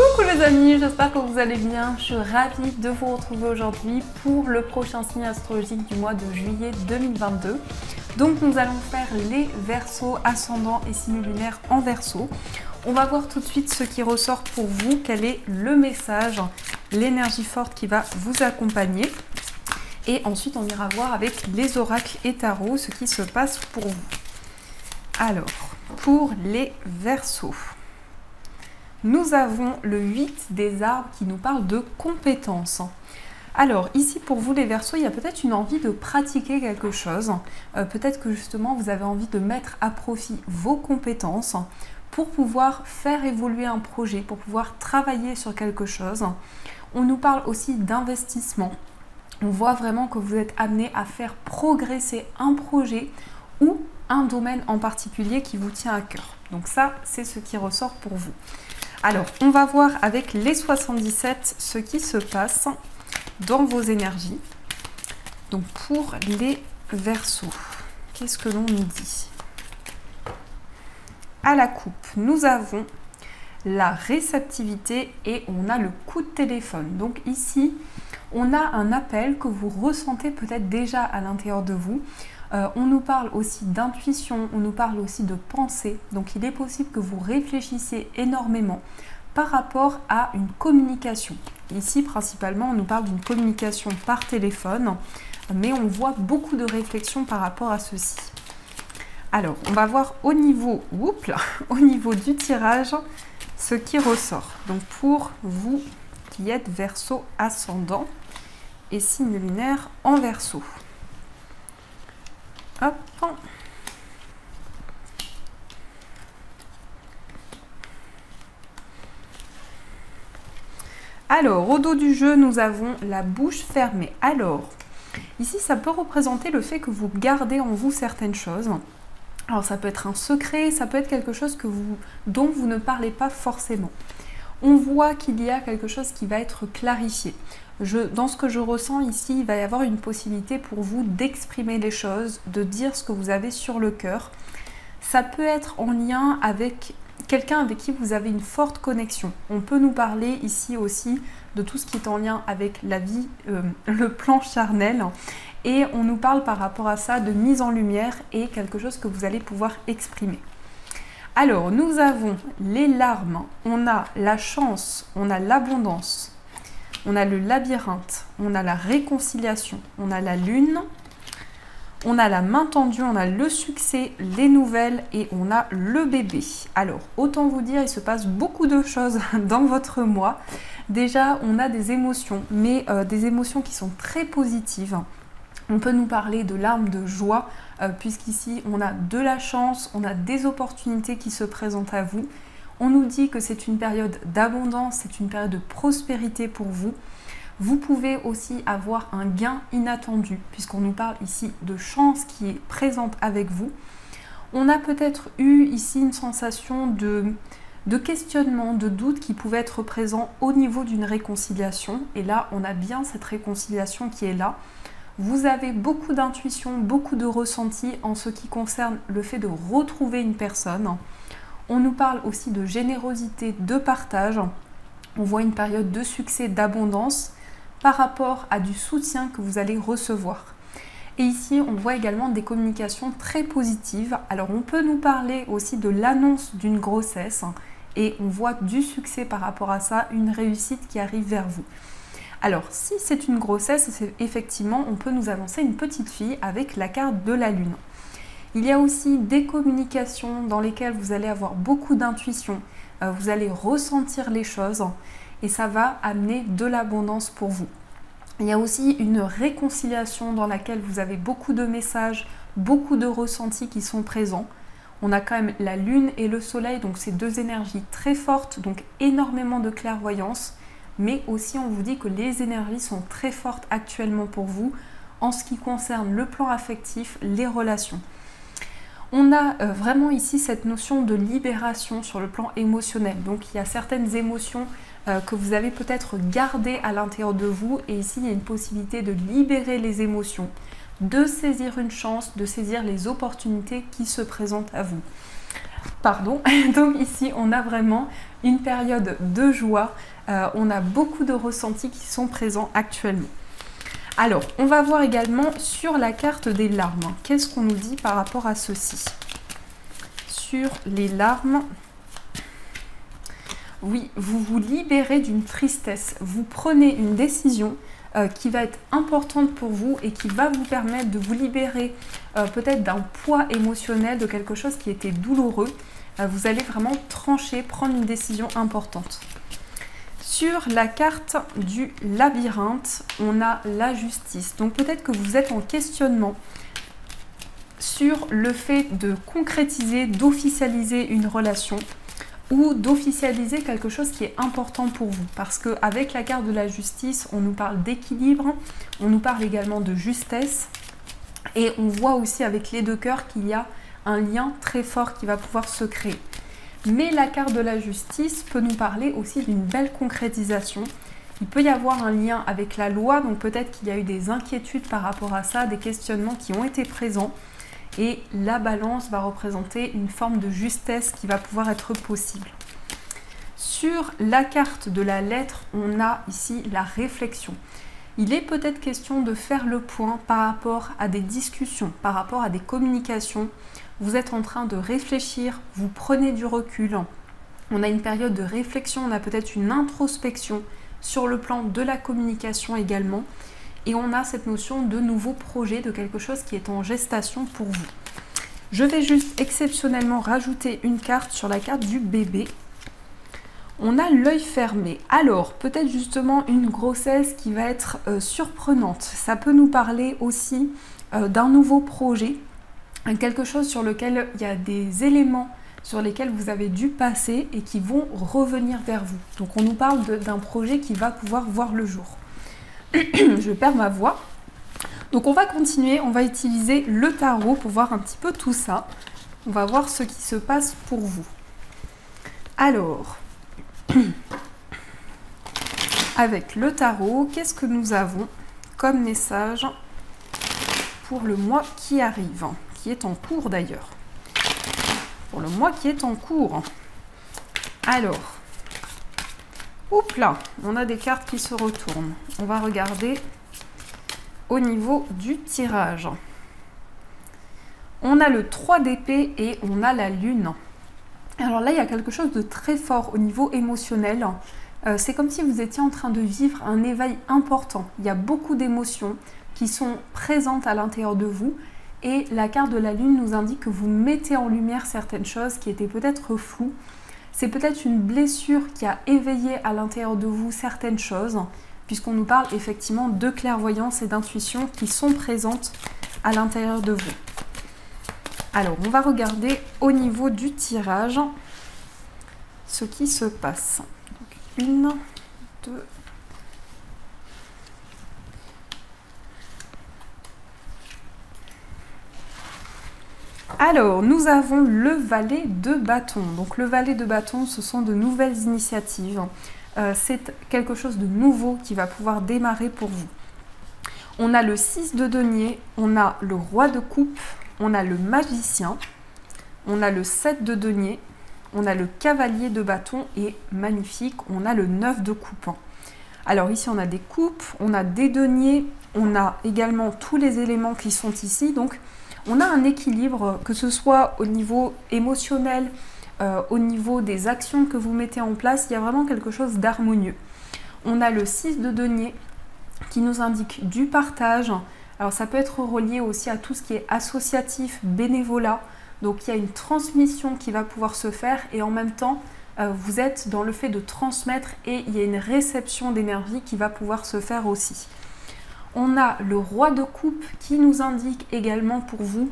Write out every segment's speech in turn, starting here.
Coucou les amis, j'espère que vous allez bien. Je suis ravie de vous retrouver aujourd'hui pour le prochain signe astrologique du mois de juillet 2022. Donc nous allons faire les Verseaux, ascendant et signe lunaire en Verseau. On va voir tout de suite ce qui ressort pour vous, quel est le message, l'énergie forte qui va vous accompagner. Et ensuite on ira voir avec les oracles et tarots ce qui se passe pour vous. Alors, pour les Verseaux, nous avons le 8 des arbres qui nous parle de compétences. Alors ici pour vous les Verseaux, il y a peut-être une envie de pratiquer quelque chose. Peut-être que justement vous avez envie de mettre à profit vos compétences pour pouvoir faire évoluer un projet, pour pouvoir travailler sur quelque chose. On nous parle aussi d'investissement. On voit vraiment que vous êtes amené à faire progresser un projet ou un domaine en particulier qui vous tient à cœur. Donc ça, c'est ce qui ressort pour vous. Alors, on va voir avec les 77 ce qui se passe dans vos énergies. Donc, pour les Verseaux, qu'est-ce que l'on nous dit? À la coupe, nous avons la réceptivité et on a le coup de téléphone. Donc ici, on a un appel que vous ressentez peut-être déjà à l'intérieur de vous. On nous parle aussi d'intuition, on nous parle aussi de pensée. Donc il est possible que vous réfléchissiez énormément par rapport à une communication. Ici, principalement, on nous parle d'une communication par téléphone, mais on voit beaucoup de réflexion par rapport à ceci. Alors, on va voir au niveau, au niveau du tirage ce qui ressort. Donc pour vous qui êtes Verseau ascendant et signe lunaire en Verseau. Hop. Alors, au dos du jeu, nous avons la bouche fermée. Alors, ici, ça peut représenter le fait que vous gardez en vous certaines choses. Alors, ça peut être un secret, ça peut être quelque chose dont vous ne parlez pas forcément. On voit qu'il y a quelque chose qui va être clarifié. Dans ce que je ressens ici, il va y avoir une possibilité pour vous d'exprimer les choses, de dire ce que vous avez sur le cœur. Ça peut être en lien avec quelqu'un avec qui vous avez une forte connexion. On peut nous parler ici aussi de tout ce qui est en lien avec la vie, le plan charnel. Et on nous parle par rapport à ça de mise en lumière et quelque chose que vous allez pouvoir exprimer. Alors, nous avons les larmes, on a la chance, on a l'abondance, on a le labyrinthe, on a la réconciliation, on a la lune, on a la main tendue, on a le succès, les nouvelles et on a le bébé. Alors, autant vous dire, il se passe beaucoup de choses dans votre mois. Déjà, on a des émotions, mais des émotions qui sont très positives. On peut nous parler de larmes de joie, puisqu'ici, on a de la chance, on a des opportunités qui se présentent à vous. On nous dit que c'est une période d'abondance, c'est une période de prospérité pour vous. Vous pouvez aussi avoir un gain inattendu, puisqu'on nous parle ici de chance qui est présente avec vous. On a peut-être eu ici une sensation de questionnement, de doute qui pouvait être présent au niveau d'une réconciliation. Et là, on a bien cette réconciliation qui est là. Vous avez beaucoup d'intuition, beaucoup de ressenti en ce qui concerne le fait de retrouver une personne. On nous parle aussi de générosité, de partage. On voit une période de succès, d'abondance par rapport à du soutien que vous allez recevoir. Et ici, on voit également des communications très positives. Alors, on peut nous parler aussi de l'annonce d'une grossesse et on voit du succès par rapport à ça, une réussite qui arrive vers vous. Alors, si c'est une grossesse, effectivement, on peut nous annoncer une petite fille avec la carte de la lune. Il y a aussi des communications dans lesquelles vous allez avoir beaucoup d'intuition, vous allez ressentir les choses et ça va amener de l'abondance pour vous. Il y a aussi une réconciliation dans laquelle vous avez beaucoup de messages, beaucoup de ressentis qui sont présents. On a quand même la lune et le soleil, donc c'est deux énergies très fortes, donc énormément de clairvoyance. Mais aussi on vous dit que les énergies sont très fortes actuellement pour vous en ce qui concerne le plan affectif, les relations. On a vraiment ici cette notion de libération sur le plan émotionnel. Donc il y a certaines émotions que vous avez peut-être gardées à l'intérieur de vous et ici il y a une possibilité de libérer les émotions, de saisir une chance, de saisir les opportunités qui se présentent à vous. Pardon. Donc ici, on a vraiment une période de joie. On a beaucoup de ressentis qui sont présents actuellement. Alors, on va voir également sur la carte des larmes. Qu'est-ce qu'on nous dit par rapport à ceci? Sur les larmes, oui, vous vous libérez d'une tristesse. Vous prenez une décision qui va être importante pour vous et qui va vous permettre de vous libérer peut-être d'un poids émotionnel, de quelque chose qui était douloureux. Vous allez vraiment trancher, prendre une décision importante. Sur la carte du labyrinthe, on a la justice. Donc peut-être que vous êtes en questionnement sur le fait de concrétiser, d'officialiser une relation ou d'officialiser quelque chose qui est important pour vous. Parce qu'avec la carte de la justice, on nous parle d'équilibre, on nous parle également de justesse et on voit aussi avec les deux cœurs qu'il y a un lien très fort qui va pouvoir se créer. Mais la carte de la justice peut nous parler aussi d'une belle concrétisation. Il peut y avoir un lien avec la loi, donc peut-être qu'il y a eu des inquiétudes par rapport à ça, des questionnements qui ont été présents. Et la balance va représenter une forme de justesse qui va pouvoir être possible. Sur la carte de la lettre, on a ici la réflexion. Il est peut-être question de faire le point par rapport à des discussions, par rapport à des communications. Vous êtes en train de réfléchir, vous prenez du recul. On a une période de réflexion, on a peut-être une introspection sur le plan de la communication également. Et on a cette notion de nouveau projet, de quelque chose qui est en gestation pour vous. Je vais juste exceptionnellement rajouter une carte sur la carte du bébé. On a l'œil fermé. Alors, peut-être justement une grossesse qui va être surprenante. Ça peut nous parler aussi d'un nouveau projet, quelque chose sur lequel il y a des éléments sur lesquels vous avez dû passer et qui vont revenir vers vous. Donc on nous parle d'un projet qui va pouvoir voir le jour. Je perds ma voix. Donc on va continuer, on va utiliser le tarot pour voir un petit peu tout ça. On va voir ce qui se passe pour vous. Alors, avec le tarot, qu'est-ce que nous avons comme message pour le mois qui arrive, qui est en cours d'ailleurs. Pour le mois qui est en cours. Alors, oups là, on a des cartes qui se retournent. On va regarder au niveau du tirage. On a le 3 d'épée et on a la lune. Alors là, il y a quelque chose de très fort au niveau émotionnel. C'est comme si vous étiez en train de vivre un éveil important. Il y a beaucoup d'émotions qui sont présentes à l'intérieur de vous. Et la carte de la lune nous indique que vous mettez en lumière certaines choses qui étaient peut-être floues. C'est peut-être une blessure qui a éveillé à l'intérieur de vous certaines choses, puisqu'on nous parle effectivement de clairvoyance et d'intuition qui sont présentes à l'intérieur de vous. Alors, on va regarder au niveau du tirage ce qui se passe. Donc, 1, 2... Alors, nous avons le valet de bâton. Donc, le valet de bâton, ce sont de nouvelles initiatives. C'est quelque chose de nouveau qui va pouvoir démarrer pour vous. On a le 6 de denier, on a le roi de coupe, on a le magicien, on a le 7 de denier, on a le cavalier de bâton et magnifique, on a le 9 de coupe. Alors ici, on a des coupes, on a des deniers, on a également tous les éléments qui sont ici. Donc, on a un équilibre, que ce soit au niveau émotionnel, au niveau des actions que vous mettez en place, il y a vraiment quelque chose d'harmonieux. On a le 6 de denier qui nous indique du partage. Alors ça peut être relié aussi à tout ce qui est associatif, bénévolat. Donc il y a une transmission qui va pouvoir se faire et en même temps, vous êtes dans le fait de transmettre et il y a une réception d'énergie qui va pouvoir se faire aussi. On a le roi de coupe qui nous indique également pour vous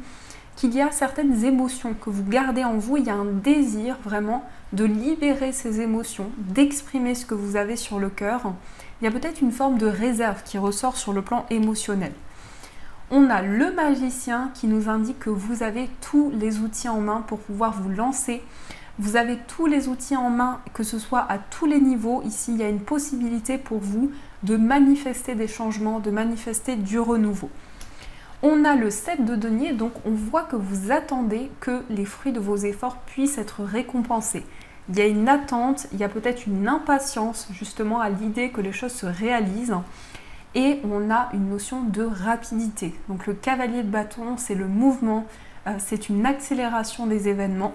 qu'il y a certaines émotions que vous gardez en vous. Il y a un désir vraiment de libérer ces émotions, d'exprimer ce que vous avez sur le cœur. Il y a peut-être une forme de réserve qui ressort sur le plan émotionnel. On a le magicien qui nous indique que vous avez tous les outils en main pour pouvoir vous lancer. Vous avez tous les outils en main, que ce soit à tous les niveaux. Ici, il y a une possibilité pour vous de manifester des changements, de manifester du renouveau. On a le 7 de denier, donc on voit que vous attendez que les fruits de vos efforts puissent être récompensés. Il y a une attente, il y a peut-être une impatience justement à l'idée que les choses se réalisent. Et on a une notion de rapidité. Donc le cavalier de bâton, c'est le mouvement, c'est une accélération des événements.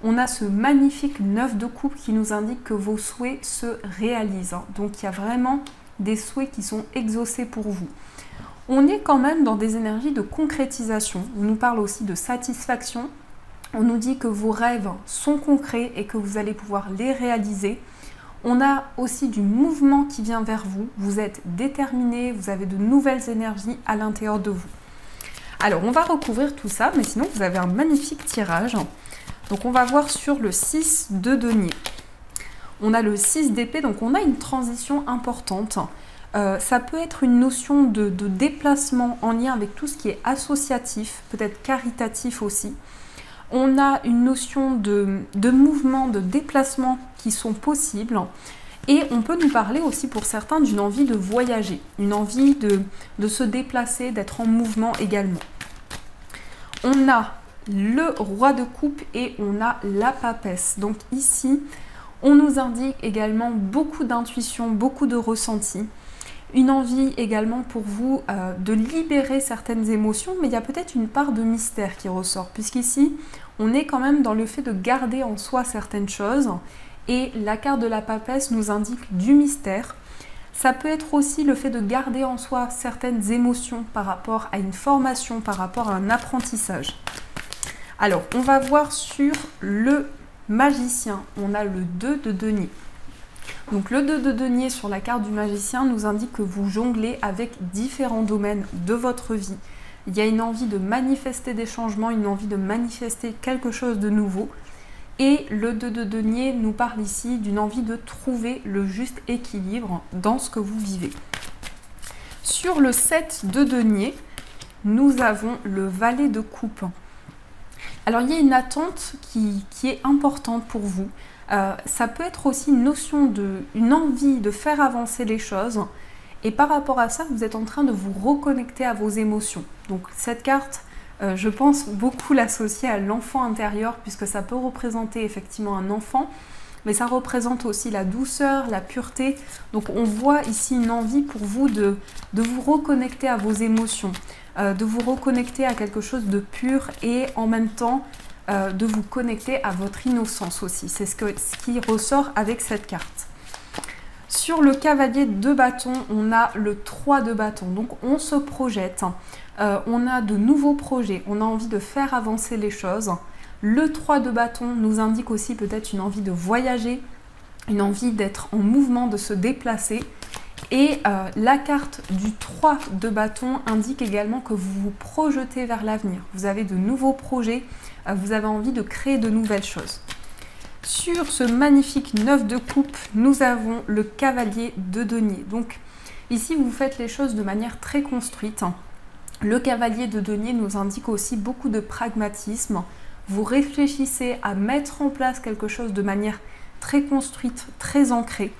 On a ce magnifique 9 de coupe qui nous indique que vos souhaits se réalisent. Donc il y a vraiment des souhaits qui sont exaucés pour vous. On est quand même dans des énergies de concrétisation. On nous parle aussi de satisfaction. On nous dit que vos rêves sont concrets et que vous allez pouvoir les réaliser. On a aussi du mouvement qui vient vers vous. Vous êtes déterminé, vous avez de nouvelles énergies à l'intérieur de vous. Alors, on va recouvrir tout ça, mais sinon, vous avez un magnifique tirage. Donc, on va voir sur le 6 de denier. On a le 6 d'épée, donc on a une transition importante. Ça peut être une notion de déplacement en lien avec tout ce qui est associatif, peut-être caritatif aussi. On a une notion de mouvement, de déplacement qui sont possibles. Et on peut nous parler aussi pour certains d'une envie de voyager, une envie de se déplacer, d'être en mouvement également. On a le roi de coupe et on a la papesse. Donc ici, on nous indique également beaucoup d'intuition, beaucoup de ressenti. Une envie également pour vous de libérer certaines émotions, mais il y a peut-être une part de mystère qui ressort, puisqu'ici, on est quand même dans le fait de garder en soi certaines choses, et la carte de la papesse nous indique du mystère. Ça peut être aussi le fait de garder en soi certaines émotions par rapport à une formation, par rapport à un apprentissage. Alors, on va voir sur le magicien, on a le 2 de denier. Donc le 2 de denier sur la carte du magicien nous indique que vous jonglez avec différents domaines de votre vie. Il y a une envie de manifester des changements, une envie de manifester quelque chose de nouveau. Et le 2 de denier nous parle ici d'une envie de trouver le juste équilibre dans ce que vous vivez. Sur le 7 de denier, nous avons le valet de coupe. Alors il y a une attente qui est importante pour vous. Ça peut être aussi une notion une envie de faire avancer les choses. Et par rapport à ça, vous êtes en train de vous reconnecter à vos émotions. Donc cette carte, je pense beaucoup l'associer à l'enfant intérieur, puisque ça peut représenter effectivement un enfant, mais ça représente aussi la douceur, la pureté. Donc on voit ici une envie pour vous de vous reconnecter à vos émotions, de vous reconnecter à quelque chose de pur et en même temps de vous connecter à votre innocence aussi. C'est ce qui ressort avec cette carte. Sur le cavalier de bâton, on a le 3 de bâton. Donc on se projette, on a de nouveaux projets, on a envie de faire avancer les choses. Le 3 de bâton nous indique aussi peut-être une envie de voyager, une envie d'être en mouvement, de se déplacer. Et la carte du 3 de bâton indique également que vous vous projetez vers l'avenir. Vous avez de nouveaux projets, vous avez envie de créer de nouvelles choses. Sur ce magnifique 9 de coupe, nous avons le cavalier de denier. Donc ici, vous faites les choses de manière très construite. Le cavalier de denier nous indique aussi beaucoup de pragmatisme. Vous réfléchissez à mettre en place quelque chose de manière très construite, très ancrée.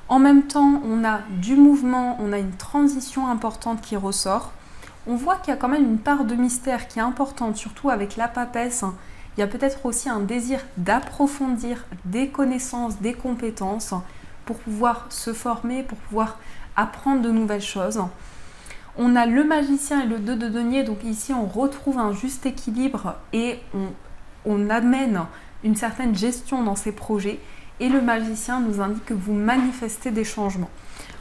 En même temps, on a du mouvement, on a une transition importante qui ressort. On voit qu'il y a quand même une part de mystère qui est importante, surtout avec la papesse. Il y a peut-être aussi un désir d'approfondir des connaissances, des compétences pour pouvoir se former, pour pouvoir apprendre de nouvelles choses. On a le magicien et le 2 de denier, donc ici on retrouve un juste équilibre et on amène une certaine gestion dans ces projets. Et le magicien nous indique que vous manifestez des changements.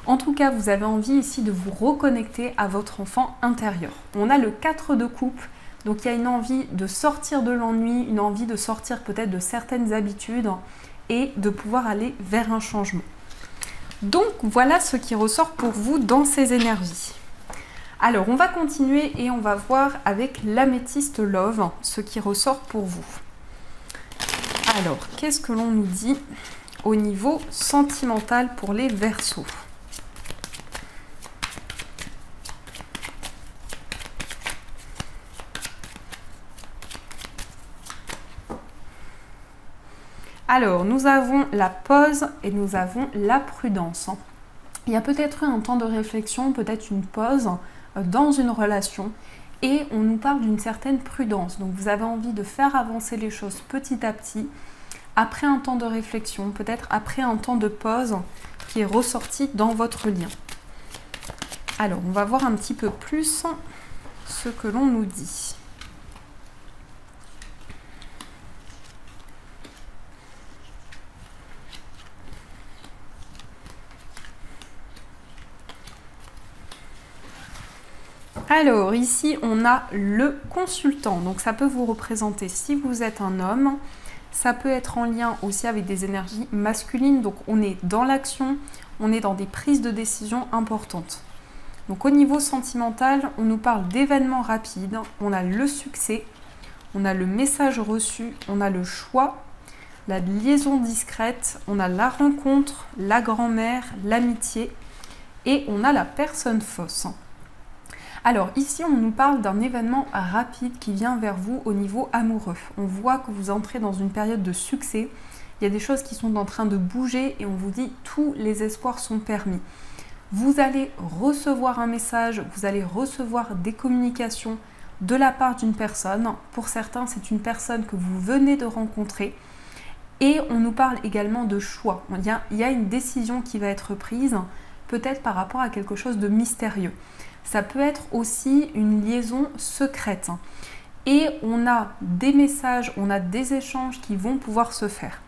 En tout cas, vous avez envie ici de vous reconnecter à votre enfant intérieur. On a le 4 de coupe, donc il y a une envie de sortir de l'ennui, une envie de sortir peut-être de certaines habitudes et de pouvoir aller vers un changement. Donc voilà ce qui ressort pour vous dans ces énergies. Alors on va continuer et on va voir avec l'améthyste Love ce qui ressort pour vous. Alors, qu'est-ce que l'on nous dit au niveau sentimental pour les Verseaux? Alors, nous avons la pause et nous avons la prudence. Il y a peut-être eu un temps de réflexion, peut-être une pause dans une relation. Et on nous parle d'une certaine prudence. Donc vous avez envie de faire avancer les choses petit à petit, après un temps de réflexion, peut-être après un temps de pause qui est ressorti dans votre lien. Alors, on va voir un petit peu plus ce que l'on nous dit. Alors, ici, on a le consultant. Donc, ça peut vous représenter si vous êtes un homme. Ça peut être en lien aussi avec des énergies masculines. Donc, on est dans l'action, on est dans des prises de décision importantes. Donc, au niveau sentimental, on nous parle d'événements rapides. On a le succès, on a le message reçu, on a le choix, la liaison discrète, on a la rencontre, la grand-mère, l'amitié et on a la personne fausse. Alors ici, on nous parle d'un événement rapide qui vient vers vous au niveau amoureux. On voit que vous entrez dans une période de succès. Il y a des choses qui sont en train de bouger et on vous dit tous les espoirs sont permis. Vous allez recevoir un message, vous allez recevoir des communications de la part d'une personne. Pour certains, c'est une personne que vous venez de rencontrer. Et on nous parle également de choix. Il y a une décision qui va être prise, peut-être par rapport à quelque chose de mystérieux. Ça peut être aussi une liaison secrète. Et on a des messages, on a des échanges qui vont pouvoir se faire.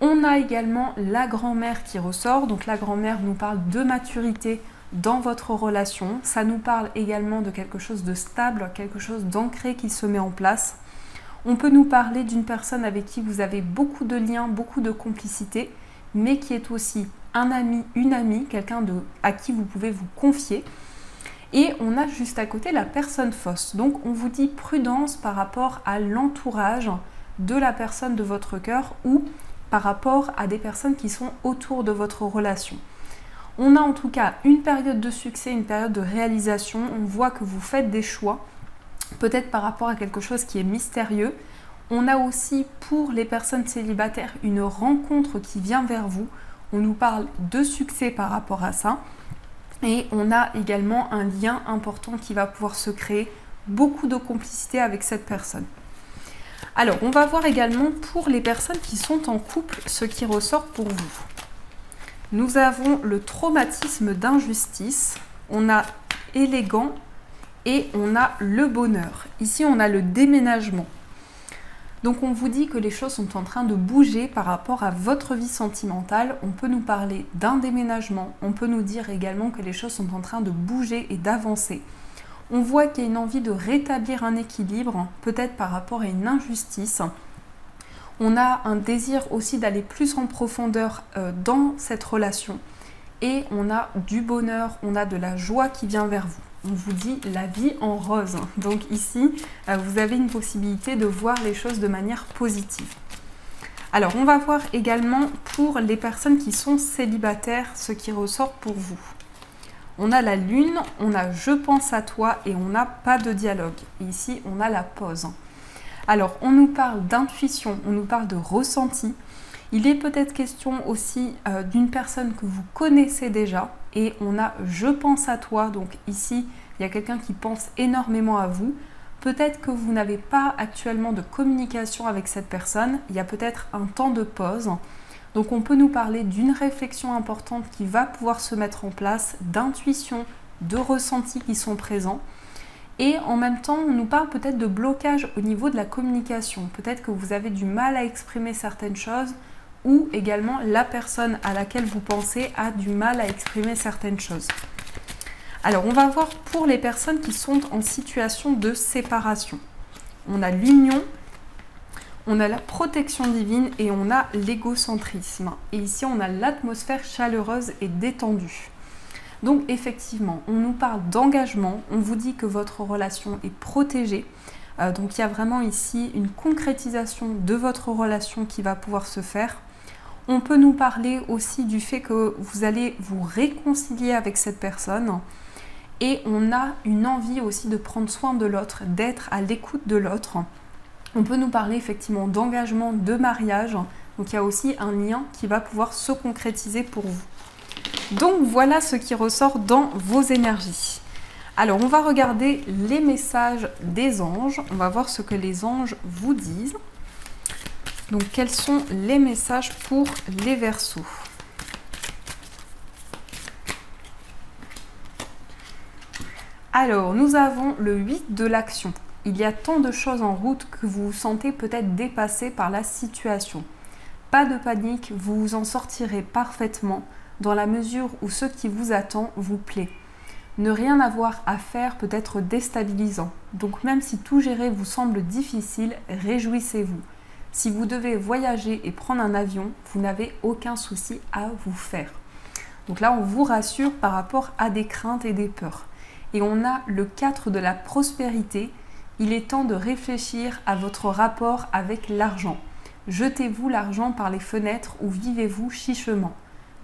On a également la grand-mère qui ressort. Donc la grand-mère nous parle de maturité dans votre relation. Ça nous parle également de quelque chose de stable, quelque chose d'ancré qui se met en place. On peut nous parler d'une personne avec qui vous avez beaucoup de liens, beaucoup de complicité, mais qui est aussi un ami, une amie, quelqu'un à qui vous pouvez vous confier. Et on a juste à côté la personne fausse. Donc on vous dit prudence par rapport à l'entourage de la personne de votre cœur ou par rapport à des personnes qui sont autour de votre relation. On a en tout cas une période de succès, une période de réalisation. On voit que vous faites des choix, peut-être par rapport à quelque chose qui est mystérieux. On a aussi pour les personnes célibataires une rencontre qui vient vers vous. On nous parle de succès par rapport à ça. Et on a également un lien important qui va pouvoir se créer, beaucoup de complicité avec cette personne. Alors, on va voir également pour les personnes qui sont en couple, ce qui ressort pour vous. Nous avons le traumatisme d'injustice, on a élégant et on a le bonheur. Ici, on a le déménagement. Donc on vous dit que les choses sont en train de bouger par rapport à votre vie sentimentale. On peut nous parler d'un déménagement. On peut nous dire également que les choses sont en train de bouger et d'avancer. On voit qu'il y a une envie de rétablir un équilibre, peut-être par rapport à une injustice. On a un désir aussi d'aller plus en profondeur dans cette relation. Et on a du bonheur, on a de la joie qui vient vers vous. On vous dit la vie en rose. Donc ici, vous avez une possibilité de voir les choses de manière positive. Alors, on va voir également pour les personnes qui sont célibataires, ce qui ressort pour vous. On a la lune, on a je pense à toi et on n'a pas de dialogue. Et ici, on a la pause. Alors, on nous parle d'intuition, on nous parle de ressenti. Il est peut-être question aussi d'une personne que vous connaissez déjà et on a « je pense à toi ». Donc ici, il y a quelqu'un qui pense énormément à vous. Peut-être que vous n'avez pas actuellement de communication avec cette personne. Il y a peut-être un temps de pause. Donc on peut nous parler d'une réflexion importante qui va pouvoir se mettre en place, d'intuition, de ressentis qui sont présents. Et en même temps, on nous parle peut-être de blocage au niveau de la communication. Peut-être que vous avez du mal à exprimer certaines choses ou également la personne à laquelle vous pensez a du mal à exprimer certaines choses. Alors, on va voir pour les personnes qui sont en situation de séparation. On a l'union, on a la protection divine et on a l'égocentrisme. Et ici, on a l'atmosphère chaleureuse et détendue. Donc, effectivement, on nous parle d'engagement. On vous dit que votre relation est protégée. Donc, il y a vraiment ici une concrétisation de votre relation qui va pouvoir se faire. On peut nous parler aussi du fait que vous allez vous réconcilier avec cette personne et on a une envie aussi de prendre soin de l'autre, d'être à l'écoute de l'autre. On peut nous parler effectivement d'engagement, de mariage, donc il y a aussi un lien qui va pouvoir se concrétiser pour vous. Donc voilà ce qui ressort dans vos énergies. Alors, on va regarder les messages des anges. On va voir ce que les anges vous disent. Donc, quels sont les messages pour les Verseaux? Alors, nous avons le 8 de l'action. Il y a tant de choses en route que vous vous sentez peut-être dépassé par la situation. Pas de panique, vous vous en sortirez parfaitement dans la mesure où ce qui vous attend vous plaît. Ne rien avoir à faire peut être déstabilisant. Donc même si tout gérer vous semble difficile, réjouissez-vous. Si vous devez voyager et prendre un avion, vous n'avez aucun souci à vous faire. Donc là, on vous rassure par rapport à des craintes et des peurs. Et on a le 4 de la prospérité. Il est temps de réfléchir à votre rapport avec l'argent. Jetez-vous l'argent par les fenêtres ou vivez-vous chichement.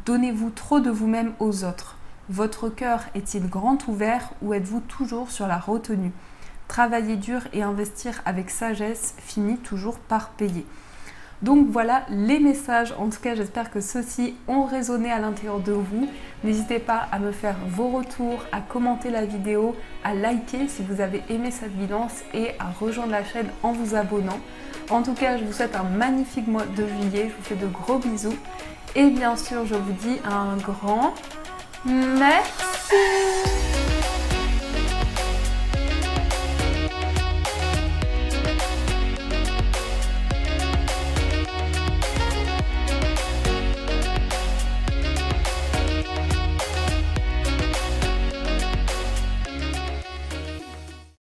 Donnez-vous trop de vous-même aux autres. Votre cœur est-il grand ouvert ou êtes-vous toujours sur la retenue? Travailler dur et investir avec sagesse finit toujours par payer. Donc voilà les messages, en tout cas j'espère que ceux-ci ont résonné à l'intérieur de vous. N'hésitez pas à me faire vos retours, à commenter la vidéo, à liker si vous avez aimé cette guidance et à rejoindre la chaîne en vous abonnant. En tout cas, je vous souhaite un magnifique mois de juillet, je vous fais de gros bisous et bien sûr je vous dis un grand merci.